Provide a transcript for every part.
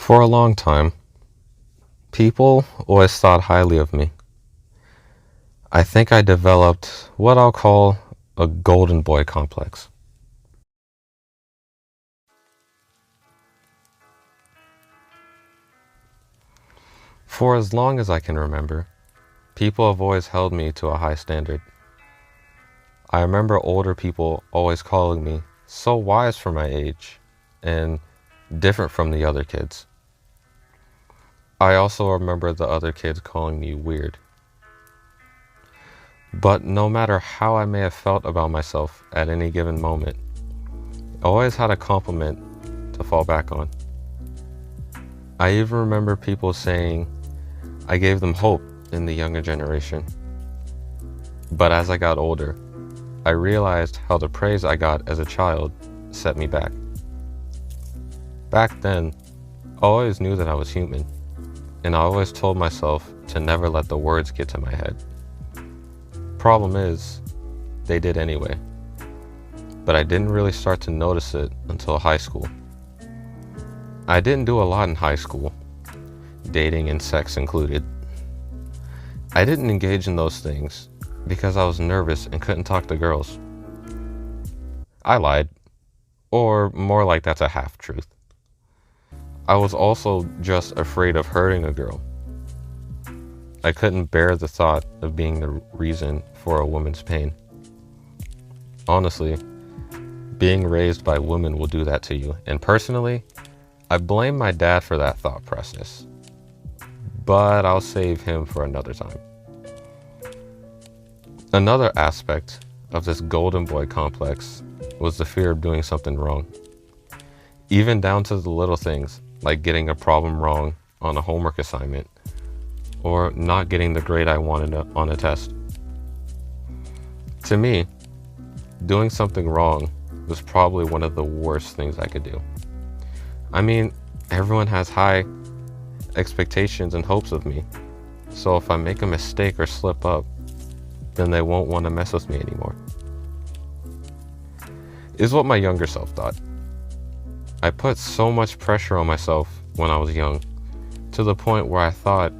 For a long time, people always thought highly of me. I think I developed what I'll call a golden boy complex. For as long as I can remember, people have always held me to a high standard. I remember older people always calling me so wise for my age and different from the other kids. I also remember the other kids calling me weird. But no matter how I may have felt about myself at any given moment, I always had a compliment to fall back on. I even remember people saying I gave them hope in the younger generation. But as I got older, I realized how the praise I got as a child set me back. Back then, I always knew that I was human, and I always told myself to never let the words get to my head. Problem is, they did anyway. But I didn't really start to notice it until high school. I didn't do a lot in high school, dating and sex included. I didn't engage in those things because I was nervous and couldn't talk to girls. I lied, or more like that's a half-truth. I was also just afraid of hurting a girl. I couldn't bear the thought of being the reason for a woman's pain. Honestly, being raised by women will do that to you, and personally, I blame my dad for that thought process. But I'll save him for another time. Another aspect of this golden boy complex was the fear of doing something wrong. Even down to the little things, like getting a problem wrong on a homework assignment, or not getting the grade I wanted on a test. To me, doing something wrong was probably one of the worst things I could do. I mean, everyone has high expectations and hopes of me, so if I make a mistake or slip up, then they won't want to mess with me anymore. Is what my younger self thought. I put so much pressure on myself when I was young, to the point where I thought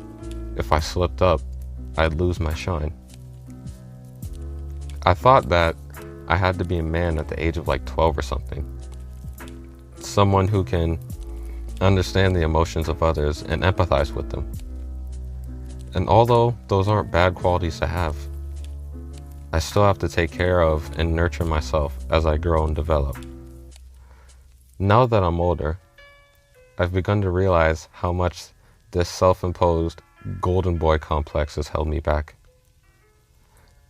if I slipped up, I'd lose my shine. I thought that I had to be a man at the age of like 12 or something. Someone who can understand the emotions of others and empathize with them. And although those aren't bad qualities to have, I still have to take care of and nurture myself as I grow and develop. Now that I'm older, I've begun to realize how much this self-imposed golden boy complex has held me back.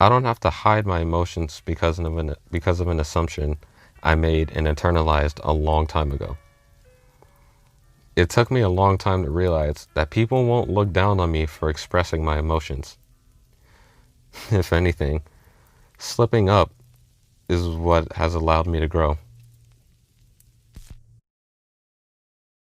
I don't have to hide my emotions because of an assumption I made and internalized a long time ago. It took me a long time to realize that people won't look down on me for expressing my emotions. If anything, slipping up is what has allowed me to grow.